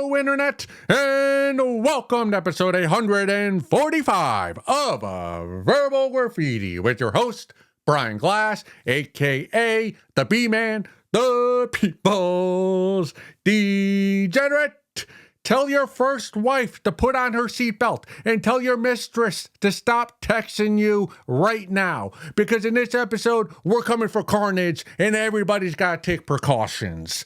Hello, Internet, and welcome to episode 145 of Verbal Graffiti with your host, Brian Glass, a.k.a. the B-Man, the People's Degenerate. Tell your first wife to put on her seatbelt and tell your mistress to stop texting you right now. Because in this episode, we're coming for carnage and everybody's got to take precautions.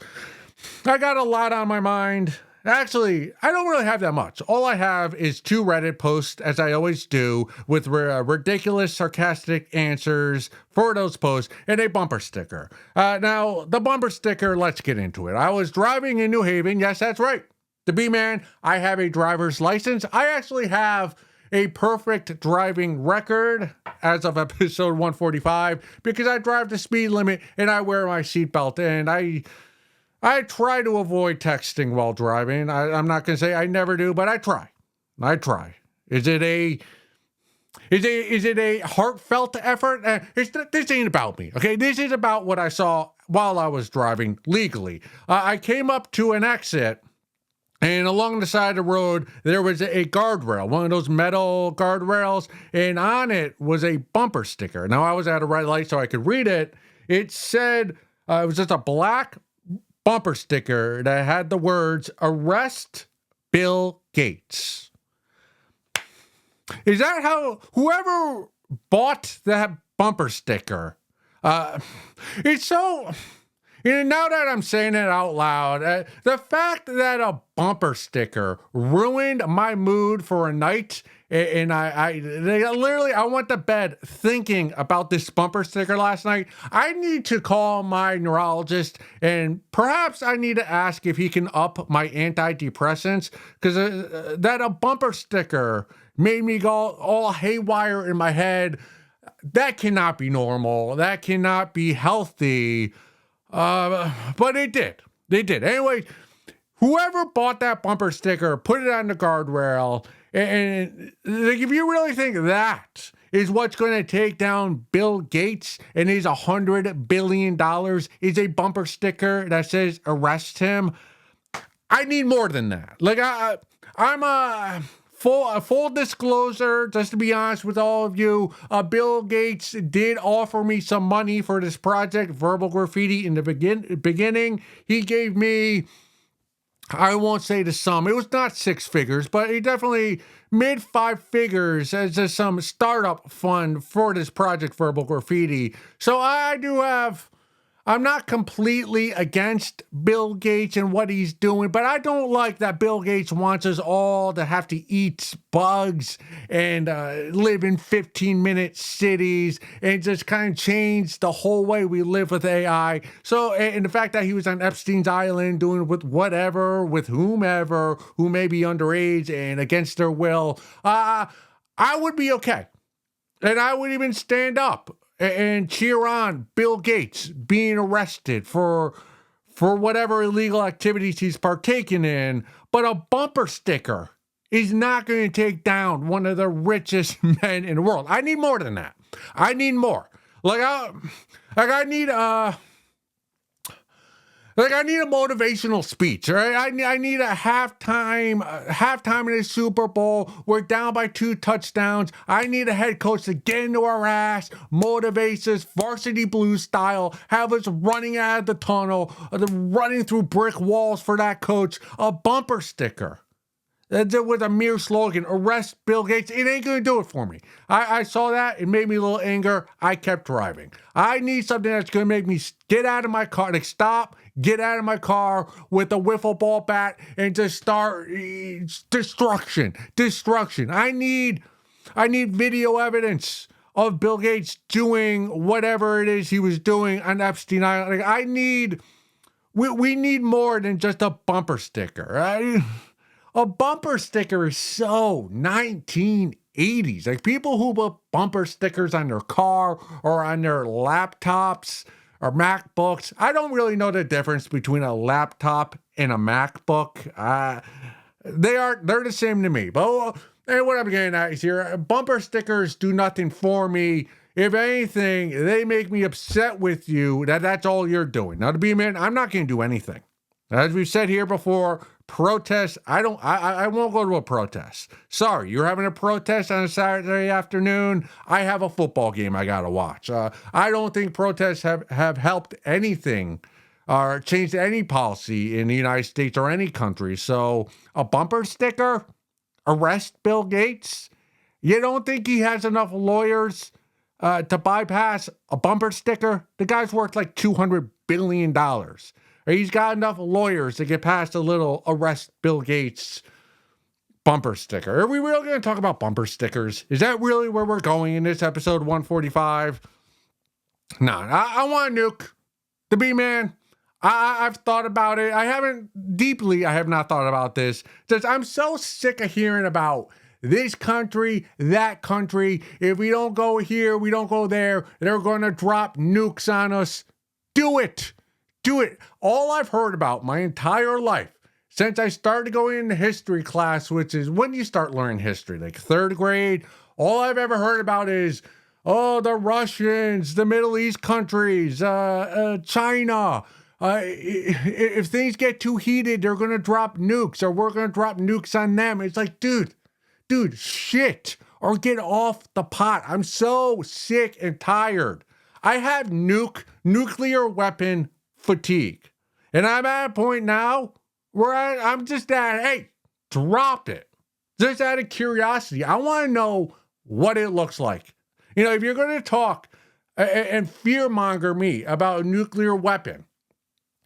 I got a lot on my mind. Actually, I don't really have that much. All I have is 2 Reddit posts, as I always do, with ridiculous, sarcastic answers for those posts, and a bumper sticker. Now, the bumper sticker, let's get into it. I was driving in New Haven. Yes, that's right. The B-Man, I have a driver's license. I actually have a perfect driving record as of episode 145 because I drive the speed limit and I wear my seatbelt, and I try to avoid texting while driving. I'm not going to say I never do, but I try. Is it a heartfelt effort? This ain't about me, okay? This is about what I saw while I was driving legally. I came up to an exit, and along the side of the road, there was a guardrail, one of those metal guardrails, and on it was a bumper sticker. Now, I was at a red light so I could read it. It said, it was just a black bumper sticker that had the words, "Arrest Bill Gates." Is that how, whoever bought that bumper sticker, it's so... now that I'm saying it out loud, the fact that a bumper sticker ruined my mood for a night, and I went to bed thinking about this bumper sticker last night. I need to call my neurologist, and perhaps I need to ask if he can up my antidepressants, because that a bumper sticker made me go all haywire in my head. That cannot be normal. That cannot be healthy. But it did. They did. Anyway, whoever bought that bumper sticker, put it on the guardrail, and like, if you really think that is what's going to take down Bill Gates and his $100 billion is a bumper sticker that says arrest him, I need more than that. Like, I'm a full disclosure, just to be honest with all of you, Bill Gates did offer me some money for this project, Verbal Graffiti, in the beginning. He gave me, I won't say the sum, it was not 6 figures, but he definitely mid 5 figures as just some startup fund for this project, Verbal Graffiti. So I'm not completely against Bill Gates and what he's doing, but I don't like that Bill Gates wants us all to have to eat bugs and live in 15-minute cities and just kind of change the whole way we live with AI. So, and the fact that he was on Epstein's Island doing it with whatever, with whomever, who may be underage and against their will, I would be okay. And I would even stand up and cheer on Bill Gates being arrested for whatever illegal activities he's partaking in. But a bumper sticker is not going to take down one of the richest men in the world. I need more than that. I need more. I need a motivational speech, right? I need a halftime in the Super Bowl. We're down by 2 touchdowns. I need a head coach to get into our ass, motivate us, varsity blues style, have us running out of the tunnel, running through brick walls for that coach. A bumper sticker with a mere slogan, arrest Bill Gates. It ain't going to do it for me. I saw that. It made me a little anger. I kept driving. I need something that's going to make me get out of my car, like stop, get out of my car with a wiffle ball bat and just start destruction. I need video evidence of Bill Gates doing whatever it is he was doing on Epstein Island. Like, we need more than just a bumper sticker, right? A bumper sticker is so 1980s. Like, people who put bumper stickers on their car or on their laptops or MacBooks. I don't really know the difference between a laptop and a MacBook. They're the same to me. But what I'm getting at is here, bumper stickers do nothing for me. If anything, they make me upset with you that's all you're doing. Now, to be a man, I'm not going to do anything. As we've said here before, protests, I won't go to a protest. Sorry, you're having a protest on a Saturday afternoon. I have a football game I got to watch. I don't think protests have helped anything or changed any policy in the United States or any country. So a bumper sticker, arrest Bill Gates. You don't think he has enough lawyers to bypass a bumper sticker? The guy's worth like $200 billion. He's got enough lawyers to get past a little arrest Bill Gates bumper sticker. Are we really going to talk about bumper stickers? Is that really where we're going in this episode 145? No, I want a nuke. The B-Man, I've thought about it. I have not thought about this. Just, I'm so sick of hearing about this country, that country. If we don't go here, we don't go there. They're going to drop nukes on us. Do it. Do it. All I've heard about my entire life since I started going into history class, which is when you start learning history, like third grade, all I've ever heard about is, oh, the Russians, the Middle East countries, China. If things get too heated, they're going to drop nukes or we're going to drop nukes on them. It's like, dude, shit, or get off the pot. I'm so sick and tired. I have nuclear weapon fatigue. And I'm at a point now where I'm just at, hey, drop it. Just out of curiosity. I want to know what it looks like. You know, if you're going to talk and fearmonger me about a nuclear weapon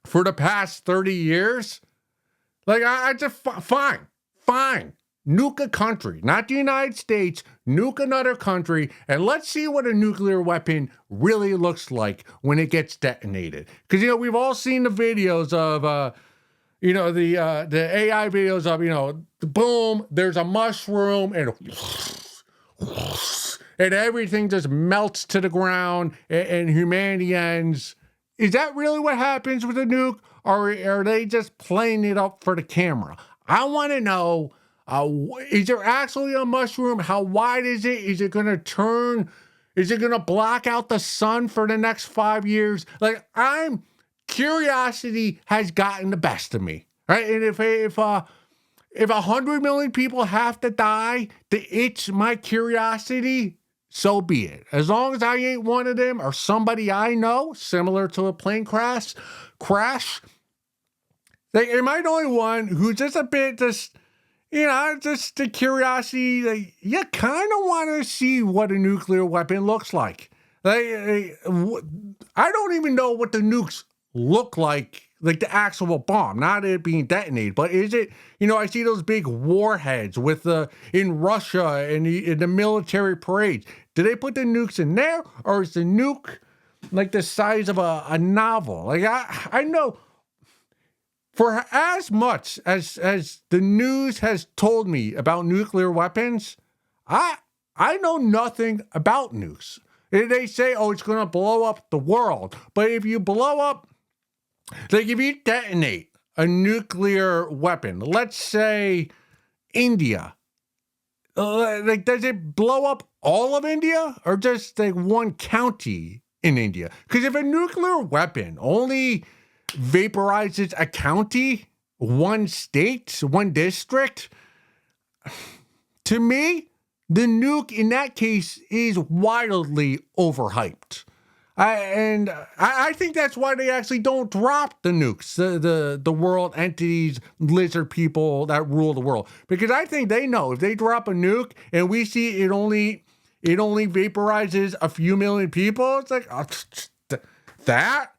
for the past 30 years, like I just, fine. Nuke a country, not the United States, nuke another country, and let's see what a nuclear weapon really looks like when it gets detonated. Because, you know, we've all seen the videos of, the AI videos of, boom, there's a mushroom, and everything just melts to the ground, and humanity ends. Is that really what happens with a nuke, or are they just playing it up for the camera? I want to know. Is there actually a mushroom? How wide is it? Is it going to turn? Is it going to block out the sun for the next 5 years? Like, curiosity has gotten the best of me, right? And if 100 million people have to die to itch my curiosity, so be it. As long as I ain't one of them or somebody I know, similar to a plane crash, like, am I the only one who's just a bit just the curiosity, like, you kind of want to see what a nuclear weapon looks like. I don't even know what the nukes look like the actual bomb, not it being detonated, but is it, I see those big warheads in Russia and in the military parades. Do they put the nukes in there, or is the nuke like the size of a novel? Like, I know. For as much as the news has told me about nuclear weapons, I know nothing about nukes. They say, oh, it's going to blow up the world. But if you blow up, like if you detonate a nuclear weapon, let's say India, like does it blow up all of India or just like one county in India? Because if a nuclear weapon only vaporizes a county, one state, one district, to me, the nuke in that case is wildly overhyped. I think that's why they actually don't drop the nukes, the world entities, lizard people that rule the world. Because I think they know if they drop a nuke and we see it only vaporizes a few million people, it's like, that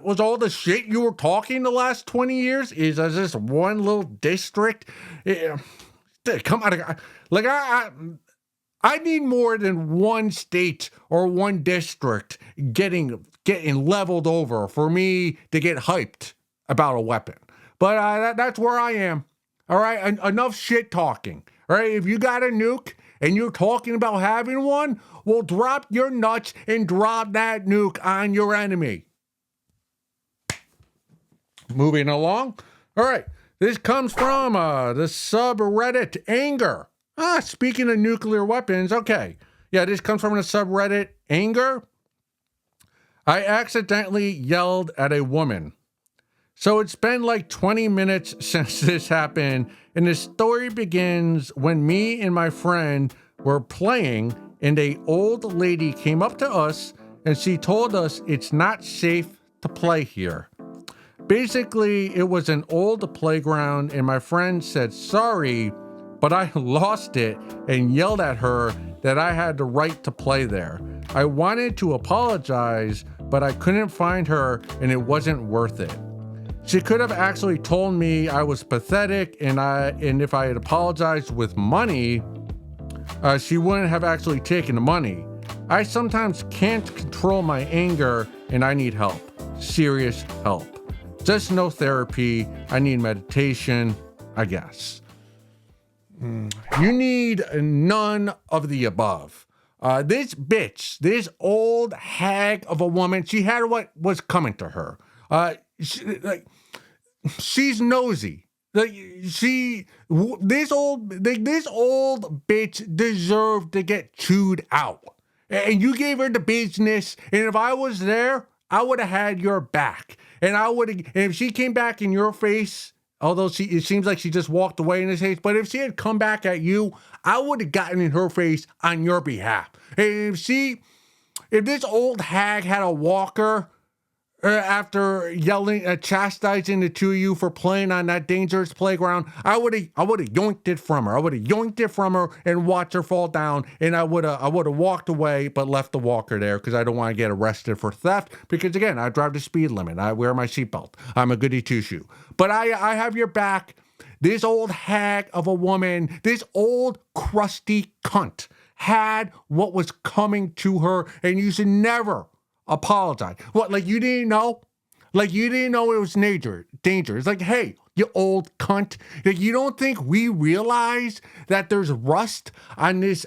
was all the shit you were talking the last 20 years? Is this one little district? Come on. Like, I need more than one state or one district getting leveled over for me to get hyped about a weapon. But that's where I am. All right? Enough shit talking. All right? If you got a nuke and you're talking about having one, well, drop your nuts and drop that nuke on your enemy. Moving along. All right. This comes from the subreddit Anger. Speaking of nuclear weapons, okay. Yeah, this comes from the subreddit Anger. I accidentally yelled at a woman. So it's been like 20 minutes since this happened, and the story begins when me and my friend were playing, and a old lady came up to us and she told us it's not safe to play here. Basically, it was an old playground, and my friend said sorry, but I lost it and yelled at her that I had the right to play there. I wanted to apologize, but I couldn't find her, and it wasn't worth it. She could have actually told me I was pathetic, and if I had apologized with money, she wouldn't have actually taken the money. I sometimes can't control my anger, and I need help. Serious help. Just no therapy. I need meditation, I guess. You need none of the above. This bitch, this old hag of a woman, she had what was coming to her. She's nosy. This old bitch deserved to get chewed out. And you gave her the business. And if I was there, I would have had your back. And if she came back in your face, although it seems like she just walked away in his face, but if she had come back at you, I would have gotten in her face on your behalf. And if this old hag had a walker, after yelling, chastising the two of you for playing on that dangerous playground, I would have yoinked it from her. I would have yoinked it from her and watched her fall down, and I would have walked away, but left the walker there because I don't want to get arrested for theft. Because again, I drive the speed limit. I wear my seatbelt. I'm a goody two shoe. But I have your back. This old hag of a woman, this old crusty cunt, had what was coming to her, and you should never apologize. What, like you didn't know? Like you didn't know it was danger. It's like, hey, you old cunt. Like, you don't think we realize that there's rust on these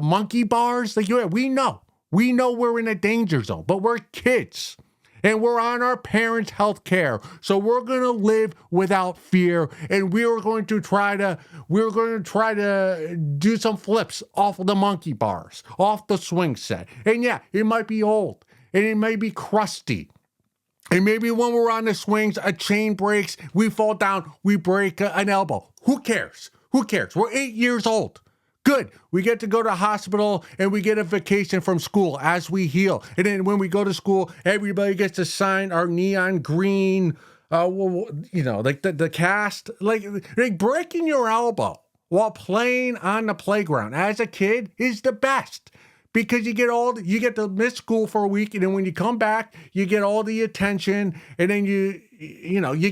monkey bars? Like, yeah, we know. We know we're in a danger zone, but we're kids. And we're on our parents' health care. So we're going to live without fear. And we're going to try to do some flips off of the monkey bars, off the swing set. And yeah, it might be old and it may be crusty. And maybe when we're on the swings, a chain breaks, we fall down, we break an elbow. Who cares? We're 8 years old. Good. We get to go to the hospital and we get a vacation from school as we heal. And then when we go to school, everybody gets to sign our neon green, like the cast. Like breaking your elbow while playing on the playground as a kid is the best. Because you get to miss school for a week, and then when you come back, you get all the attention, and then you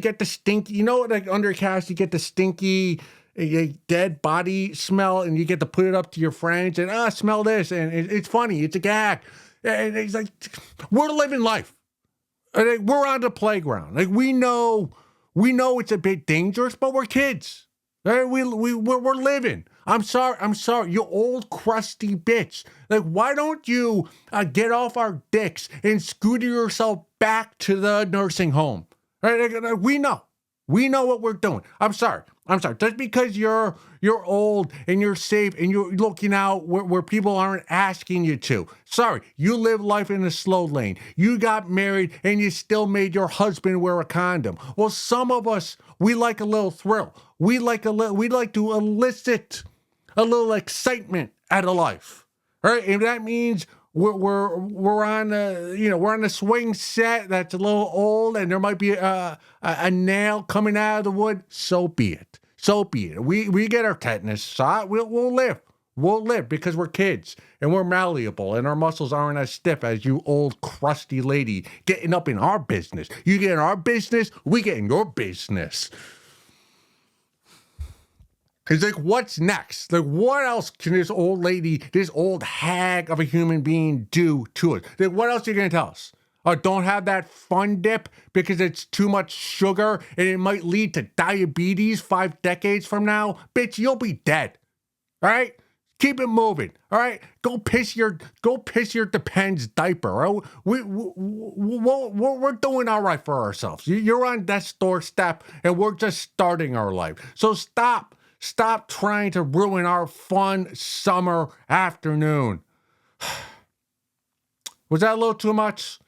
get the stinky, like under cast, you get the stinky, a dead body smell, and you get to put it up to your friends and smell this, and it's funny, it's a gag, and it's like we're living life. We're on the playground. Like we know it's a bit dangerous, but we're kids. We're living. I'm sorry, you old crusty bitch. Like, why don't you get off our dicks and scooter yourself back to the nursing home? Right? Like, we know what we're doing. I'm sorry. Just because you're old and you're safe and you're looking out where people aren't asking you to. Sorry, you live life in a slow lane. You got married and you still made your husband wear a condom. Well, some of us, we like a little thrill. We like to elicit a little excitement out of life. All right, and that means we're on the swing set that's a little old, and there might be a nail coming out of the wood. So be it. We get our tetanus shot. We'll live. We'll live because we're kids and we're malleable and our muscles aren't as stiff as you old crusty lady getting up in our business. You get in our business, we get in your business. It's like, what's next? Like, what else can this old lady, this old hag of a human being do to us? Like, what else are you going to tell us? Don't have that fun dip because it's too much sugar and it might lead to diabetes 5 decades from now? Bitch, you'll be dead. All right? Keep it moving. All right? Go piss your Depends diaper. All right? We're doing all right for ourselves. You're on death's doorstep and we're just starting our life. So stop trying to ruin our fun summer afternoon. Was that a little too much?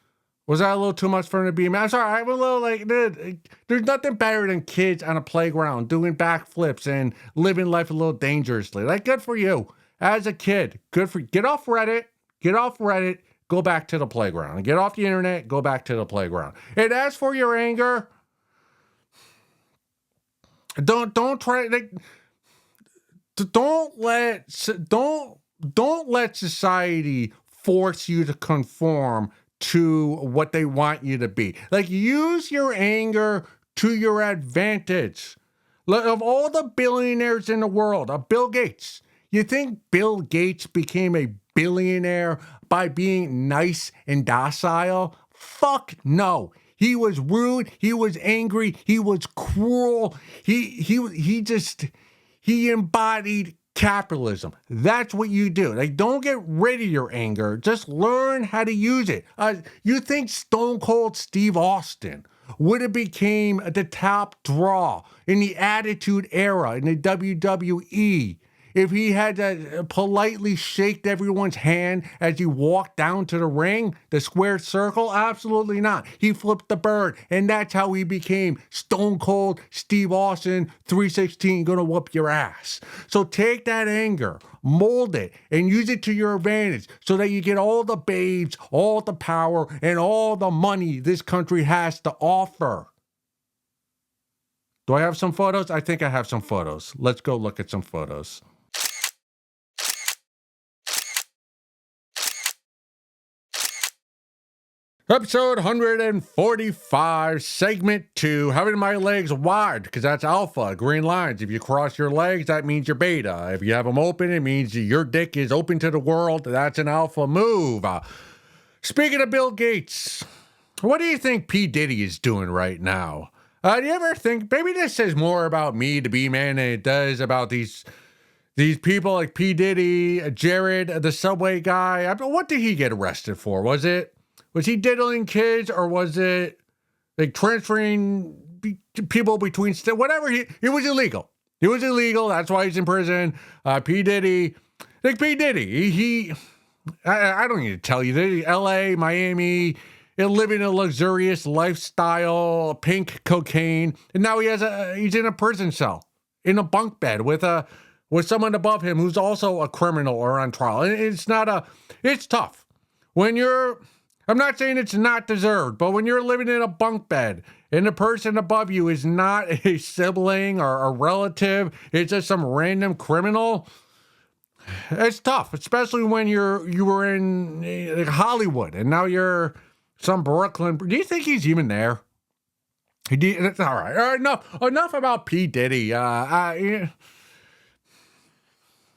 Was that a little too much for him to be? I'm sorry, I'm a little like, dude, there's nothing better than kids on a playground doing backflips and living life a little dangerously. Like, good for you. As a kid, good for you. Get off Reddit, go back to the playground. Get off the internet, go back to the playground. And as for your anger, don't try like, don't let society force you to conform to what they want you to be. Like, use your anger to your advantage. Of all the billionaires in the world, Bill Gates, you think Bill Gates became a billionaire by being nice and docile? Fuck no. He was rude, he was angry, he was cruel. He embodied capitalism. That's what you do. Like, don't get rid of your anger. Just learn how to use it. You think Stone Cold Steve Austin would have became the top draw in the Attitude Era in the WWE if he had politely shake everyone's hand as he walked down to the ring, the square circle? Absolutely not. He flipped the bird, and that's how he became Stone Cold Steve Austin 316, gonna whoop your ass. So take that anger, mold it, and use it to your advantage so that you get all the babes, all the power, and all the money this country has to offer. Do I have some photos? I think I have some photos. Let's go look at some photos. Episode 145, segment 2, having my legs wide, because that's alpha, green lines. If you cross your legs, that means you're beta. If you have them open, it means your dick is open to the world. That's an alpha move. Speaking of Bill Gates, what do you think P. Diddy is doing right now? Do you ever think, maybe this says more about me, the B-man, than it does about these people like P. Diddy, Jared, the Subway guy? What did he get arrested for? Was he diddling kids, or was it like transferring people between whatever? It was illegal. It was illegal. That's why he's in prison. P. Diddy, I don't need to tell you. L.A., Miami, living a luxurious lifestyle, pink cocaine, and now he's in a prison cell, in a bunk bed with someone above him who's also a criminal or on trial. It's tough when you're. I'm not saying it's not deserved, but when you're living in a bunk bed and the person above you is not a sibling or a relative, it's just some random criminal, it's tough, especially when you were in Hollywood and now you're some Brooklyn. Do you think he's even there? That's all right. All right, enough about P. Diddy.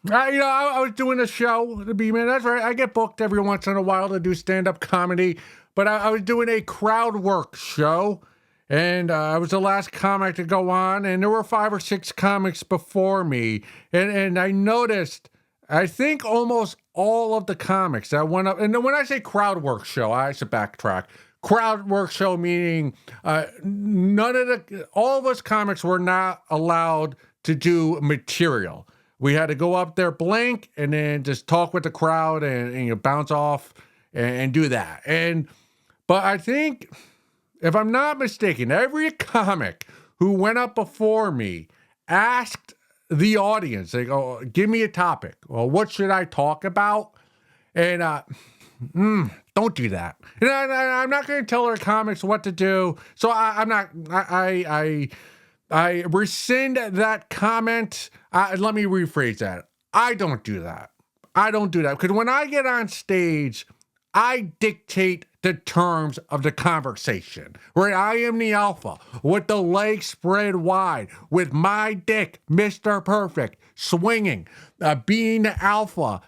I was doing a show, the B-Man. That's right. I get booked every once in a while to do stand-up comedy, but I was doing a crowd work show, and I was the last comic to go on, and there were 5 or 6 comics before me, and I noticed, I think almost all of the comics that went up, and when I say crowd work show, I should backtrack. Crowd work show meaning all of us comics were not allowed to do material. We had to go up there blank and then just talk with the crowd and bounce off and do that. But I think, if I'm not mistaken, every comic who went up before me asked the audience, they go, give me a topic. Well, what should I talk about? And don't do that. And I'm not going to tell our comics what to do. So I rescind that comment. Let me rephrase that. I don't do that. Because when I get on stage, I dictate the terms of the conversation. Right? I am the alpha with the legs spread wide, with my dick, Mr. Perfect, swinging, being the alpha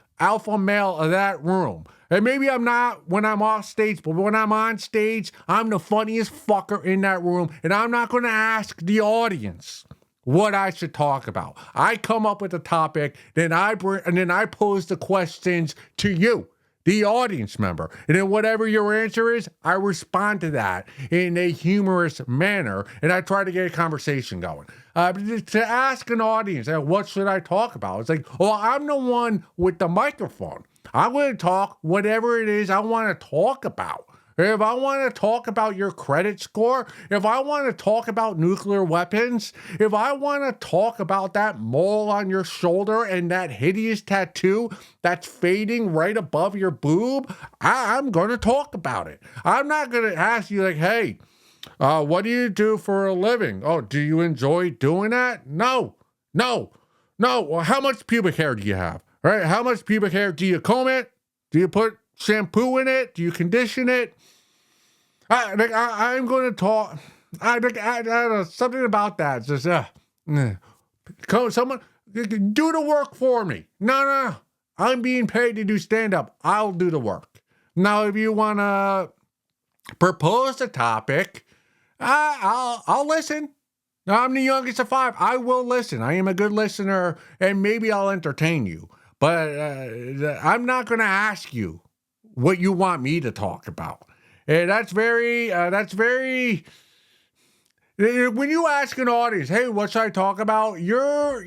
male of that room. And maybe I'm not when I'm off stage, but when I'm on stage, I'm the funniest fucker in that room, and I'm not going to ask the audience what I should talk about. I come up with a topic, then I pose the questions to you, the audience member. And then whatever your answer is, I respond to that in a humorous manner, and I try to get a conversation going. To ask an audience, what should I talk about? It's like, well, I'm the one with the microphone. I'm going to talk whatever it is I want to talk about. if I want to talk about your credit score, if I want to talk about nuclear weapons, if I want to talk about that mole on your shoulder and that hideous tattoo that's fading right above your boob, I'm going to talk about it. I'm not going to ask you like, hey, what do you do for a living? Oh, do you enjoy doing that? No. Well, how much pubic hair do you have? Right? How much pubic hair? Do you comb it? Do you put shampoo in it? Do you condition it? I'm going to talk. I don't know, something about that. Just someone do the work for me. No. I'm being paid to do stand up. I'll do the work. Now, if you want to propose a topic, I'll listen. I'm the youngest of 5. I will listen. I am a good listener, and maybe I'll entertain you. But I'm not going to ask you what you want me to talk about. That's very. When you ask an audience, hey, what should I talk about? You're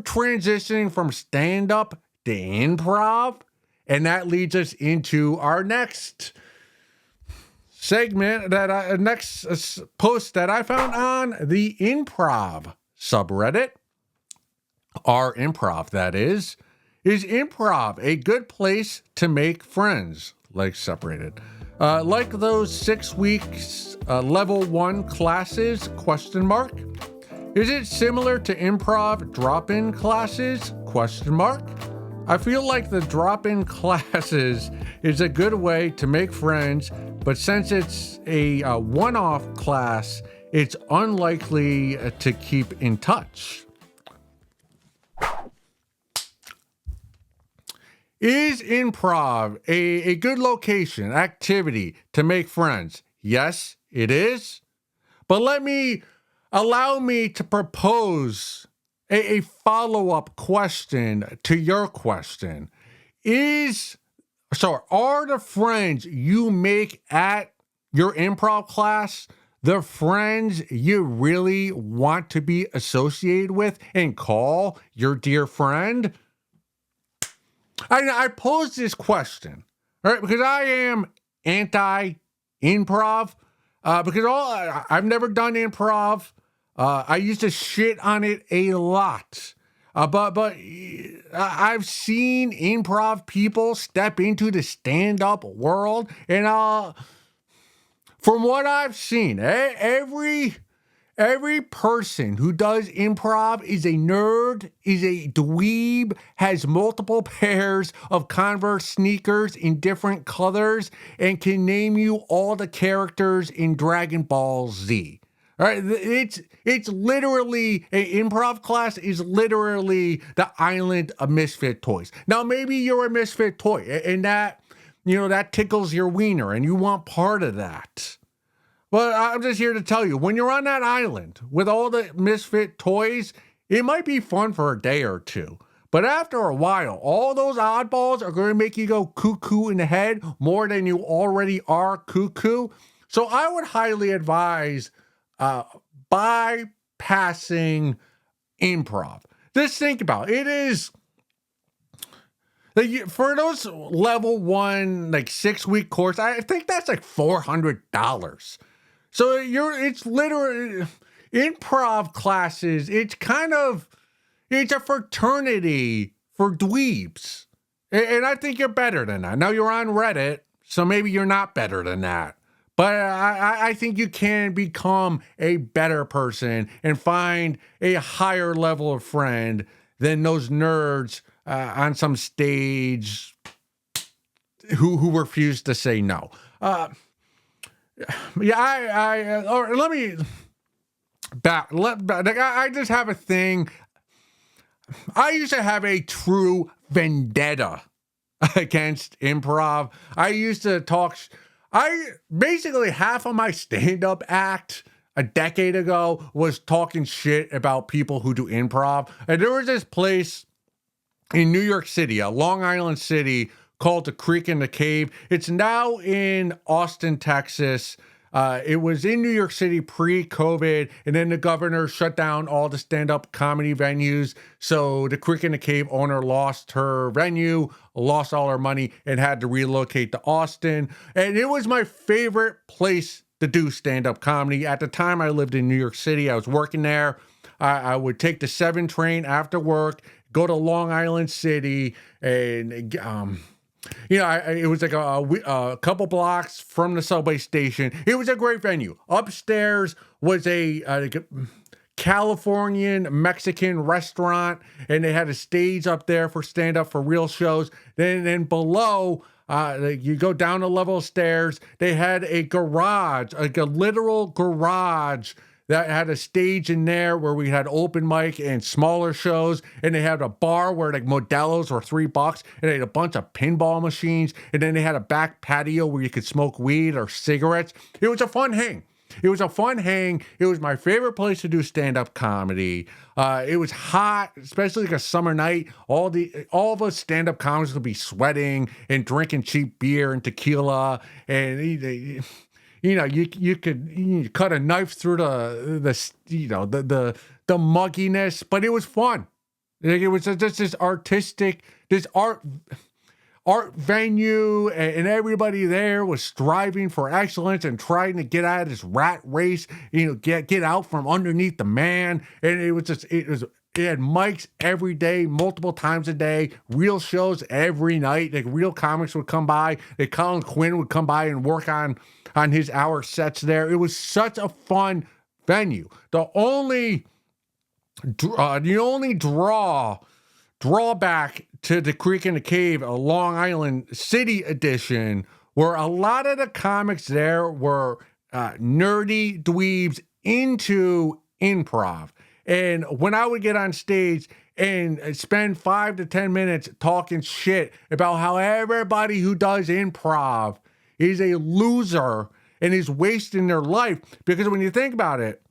transitioning from stand up to improv, and that leads us into our next segment, next post that I found on the improv subreddit. Our improv, that is improv a good place to make friends? Like separated. Like those 6 weeks level 1 classes, ? Is it similar to improv drop-in classes? ? I feel like the drop-in classes is a good way to make friends, but since it's a one-off class, it's unlikely to keep in touch. Is improv a good location, activity to make friends? Yes, it is. But allow me to propose a follow-up question to your question. Are the friends you make at your improv class the friends you really want to be associated with and call your dear friend? I pose this question, right? Because I am anti-improv. Because I've never done improv. I used to shit on it a lot. But I've seen improv people step into the stand-up world, and from what I've seen, every person who does improv is a nerd, is a dweeb, has multiple pairs of Converse sneakers in different colors, and can name you all the characters in Dragon Ball Z. All right, it's literally, an improv class is literally the island of misfit toys. Now, maybe you're a misfit toy, and that tickles your wiener, and you want part of that. But I'm just here to tell you, when you're on that island with all the misfit toys, it might be fun for a day or two. But after a while, all those oddballs are going to make you go cuckoo in the head more than you already are cuckoo. So I would highly advise bypassing improv. Just think about it. It is, for those level 1, 6-week course, I think that's like $400. So it's literally improv classes. It's a fraternity for dweebs. And I think you're better than that. Now you're on Reddit, so maybe you're not better than that. But I think you can become a better person and find a higher level of friend than those nerds on some stage who refuse to say no. Let me back. I just have a thing. I used to have a true vendetta against improv. I used to talk. Basically half of my stand-up act a decade ago was talking shit about people who do improv. And there was this place in New York City, Long Island City, called the Creek and the Cave. It's now in Austin, Texas. It was in New York City pre-COVID, and then the governor shut down all the stand-up comedy venues. So the Creek in the Cave owner lost her venue, lost all her money, and had to relocate to Austin. And it was my favorite place to do stand-up comedy. At the time, I lived in New York City. I was working there. I would take the 7 train after work, go to Long Island City, and it was like a couple blocks from the subway station. It was a great venue. Upstairs was a Californian Mexican restaurant, and they had a stage up there for stand-up for real shows. Then below, you go down a level of stairs, they had a garage, like a literal garage that had a stage in there where we had open mic and smaller shows, and they had a bar where like Modelo's were $3, and they had a bunch of pinball machines, and then they had a back patio where you could smoke weed or cigarettes. It was a fun hang. It was a fun hang. It was my favorite place to do stand-up comedy. It was hot, especially like a summer night. All the stand-up comics would be sweating and drinking cheap beer and tequila, and you could cut a knife through the mugginess, but it was fun. Like, it was just this artistic, this art venue, and everybody there was striving for excellence and trying to get out of this rat race, get out from underneath the man. And it had mics every day, multiple times a day, real shows every night. Like, real comics would come by. Like, Colin Quinn would come by and work on his hour sets there. It was such a fun venue. The only drawback to the Creek in the Cave, a Long Island City edition, where a lot of the comics there were nerdy dweebs into improv. And when I would get on stage and spend 5 to 10 minutes talking shit about how everybody who does improv is a loser and is wasting their life, because when you think about it,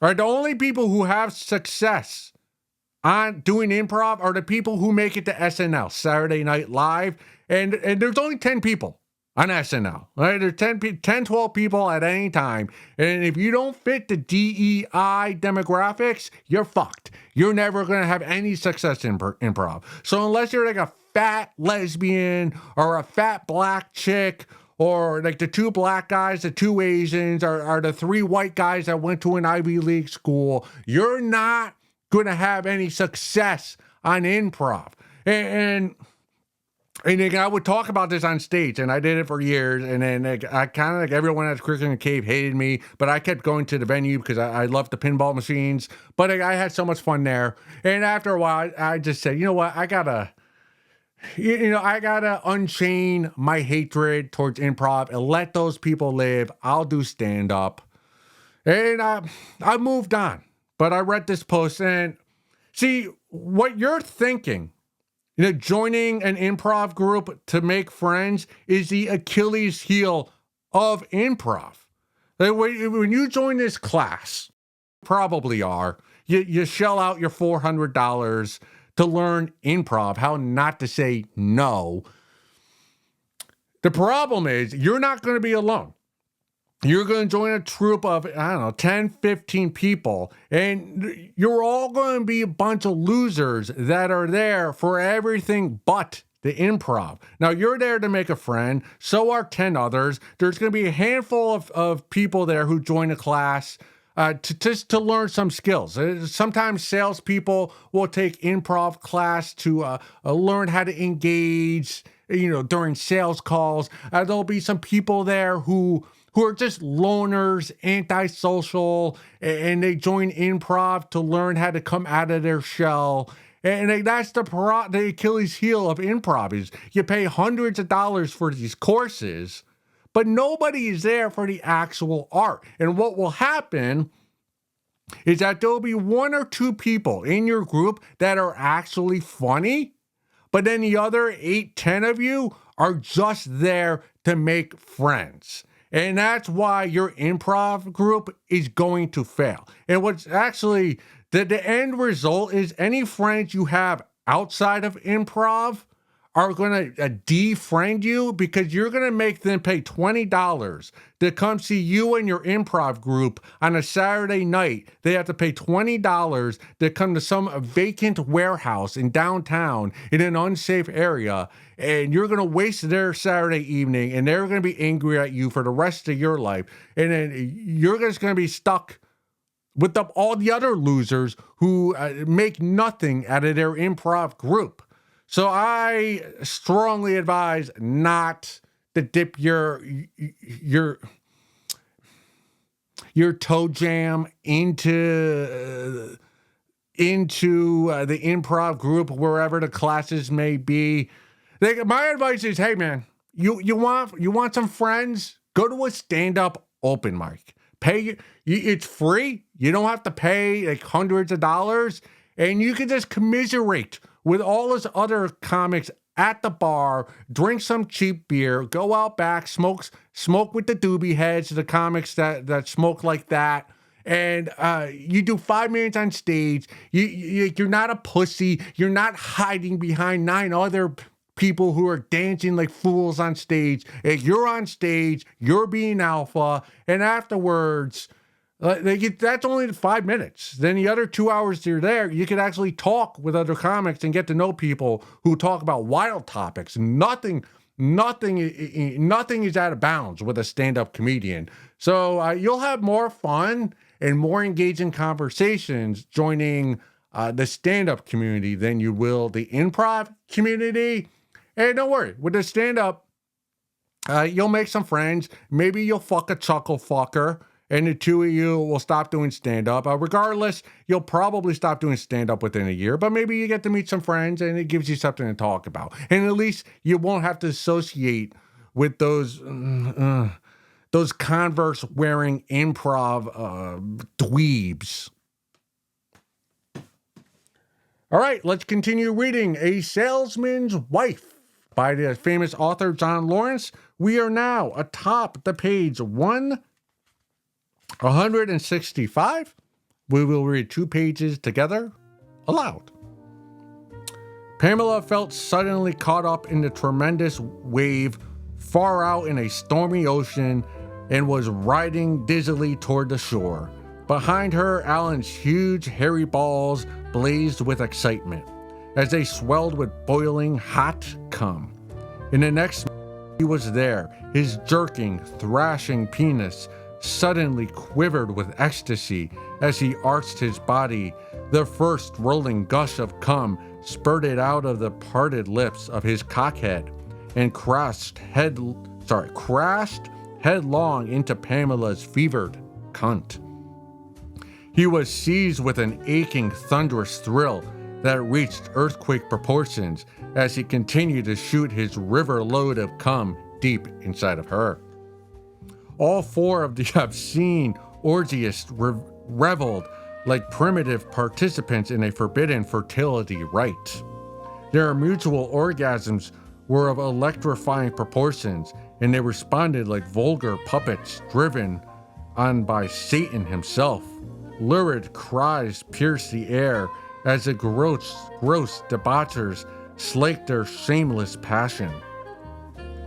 right, the only people who have success on doing improv are the people who make it to SNL, Saturday Night Live, and there's only 10 people on SNL, right? There's 10, 12 people at any time, and if you don't fit the DEI demographics, you're fucked. You're never going to have any success in improv. So unless you're like a fat lesbian or a fat black chick, or like the 2 black guys, the 2 Asians, or the 3 white guys that went to an Ivy League school, you're not going to have any success on improv. And I would talk about this on stage, and I did it for years, and then I kind of, like, everyone at Cricket in the Cave hated me, but I kept going to the venue because I loved the pinball machines, but I had so much fun there. And after a while, I just said, you know what, I gotta unchain my hatred towards improv and let those people live. I'll do stand-up. And I moved on. But I read this post, and see, what you're thinking, joining an improv group to make friends is the Achilles heel of improv. Like, when you join this class, probably are, you shell out your $400 to learn improv, how not to say no. The problem is you're not going to be alone. You're going to join a troupe of, 10, 15 people, and you're all going to be a bunch of losers that are there for everything but the improv. Now, you're there to make a friend. So are 10 others. There's going to be a handful of people there who join a class to learn some skills. Sometimes salespeople will take improv class to learn how to engage, during sales calls. There'll be some people there who are just loners, antisocial, and they join improv to learn how to come out of their shell. And that's the Achilles heel of improv is you pay hundreds of dollars for these courses, but nobody is there for the actual art. And what will happen is that there'll be 1 or 2 people in your group that are actually funny, but then the other 8, 10 of you are just there to make friends. And that's why your improv group is going to fail. And what's actually the end result is any friends you have outside of improv are going to defriend you because you're going to make them pay $20 to come see you and your improv group on a Saturday night. They have to pay $20 to come to some vacant warehouse in downtown in an unsafe area. And you're going to waste their Saturday evening, and they're going to be angry at you for the rest of your life. And then you're just going to be stuck with all the other losers who make nothing out of their improv group. So I strongly advise not to dip your toe jam into the improv group, wherever the classes may be. My advice is, hey man, you want some friends? Go to a stand-up open mic. It's free. You don't have to pay like hundreds of dollars, and you can just commiserate with all those other comics at the bar, drink some cheap beer, go out back, smoke with the doobie heads, the comics that smoke like that, and you do 5 minutes on stage. You're not a pussy. You're not hiding behind 9 other people who are dancing like fools on stage. You're on stage, you're being alpha, and afterwards, that's only 5 minutes. Then the other 2 hours you're there, you can actually talk with other comics and get to know people who talk about wild topics. Nothing is out of bounds with a stand-up comedian. So you'll have more fun and more engaging conversations joining the stand-up community than you will the improv community. And don't worry, with the stand-up, you'll make some friends. Maybe you'll fuck a chuckle fucker, and the two of you will stop doing stand-up. Regardless, you'll probably stop doing stand-up within a year, but maybe you get to meet some friends, and it gives you something to talk about. And at least you won't have to associate with those Converse-wearing improv dweebs. All right, let's continue reading A Salesman's Wife by the famous author John Lawrence. We are now atop the page 165. We will read 2 pages together aloud. Pamela felt suddenly caught up in the tremendous wave far out in a stormy ocean and was riding dizzily toward the shore. Behind her, Alan's huge, hairy balls blazed with excitement as they swelled with boiling, hot cum. In the next moment, he was there. His jerking, thrashing penis suddenly quivered with ecstasy as he arched his body. The first rolling gush of cum spurted out of the parted lips of his cockhead and crashed headlong into Pamela's fevered cunt. He was seized with an aching, thunderous thrill that reached earthquake proportions as he continued to shoot his river load of cum deep inside of her. All 4 of the obscene orgiasts reveled like primitive participants in a forbidden fertility rite. Their mutual orgasms were of electrifying proportions, and they responded like vulgar puppets driven on by Satan himself. Lurid cries pierced the air as the gross debauchers slaked their shameless passion.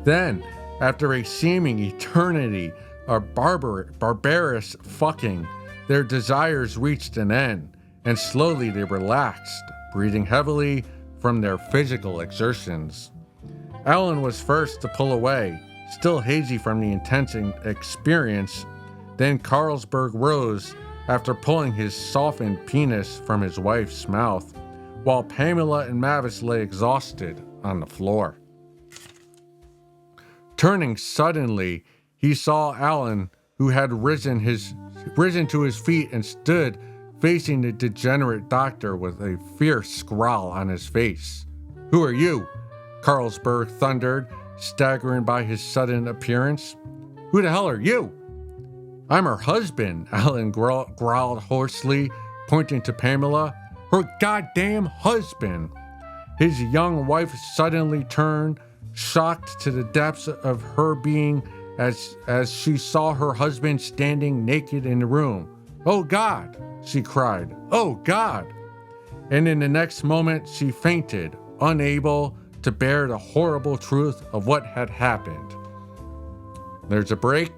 Then, after a seeming eternity of barbarous fucking, their desires reached an end, and slowly they relaxed, breathing heavily from their physical exertions. Alan was first to pull away, still hazy from the intense experience. Then Carlsberg rose after pulling his softened penis from his wife's mouth, while Pamela and Mavis lay exhausted on the floor. Turning suddenly, he saw Alan, who had risen to his feet and stood facing the degenerate doctor with a fierce scowl on his face. "Who are you?" Carlsberg thundered, staggering by his sudden appearance. "Who the hell are you?" "I'm her husband," Alan growled hoarsely, pointing to Pamela. "Her goddamn husband." His young wife suddenly turned, shocked to the depths of her being as she saw her husband standing naked in the room. "Oh God," she cried. "Oh God." And in the next moment, she fainted, unable to bear the horrible truth of what had happened. There's a break.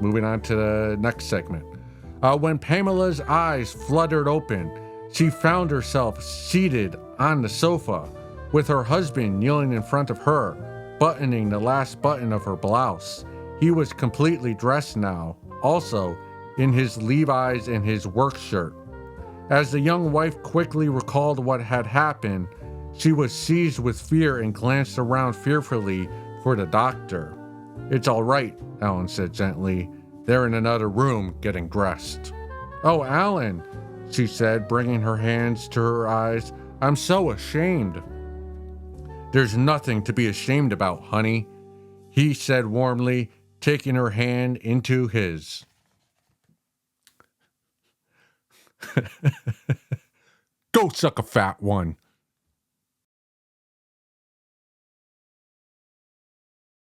Moving on to the next segment. When Pamela's eyes fluttered open, she found herself seated on the sofa, with her husband kneeling in front of her, buttoning the last button of her blouse. He was completely dressed now, also in his Levi's and his work shirt. As the young wife quickly recalled what had happened, she was seized with fear and glanced around fearfully for the doctor. "It's all right," Alan said gently. "They're in another room getting dressed." "Oh, Alan," she said, bringing her hands to her eyes. "I'm so ashamed." "There's nothing to be ashamed about, honey," he said warmly, taking her hand into his. Go suck a fat one.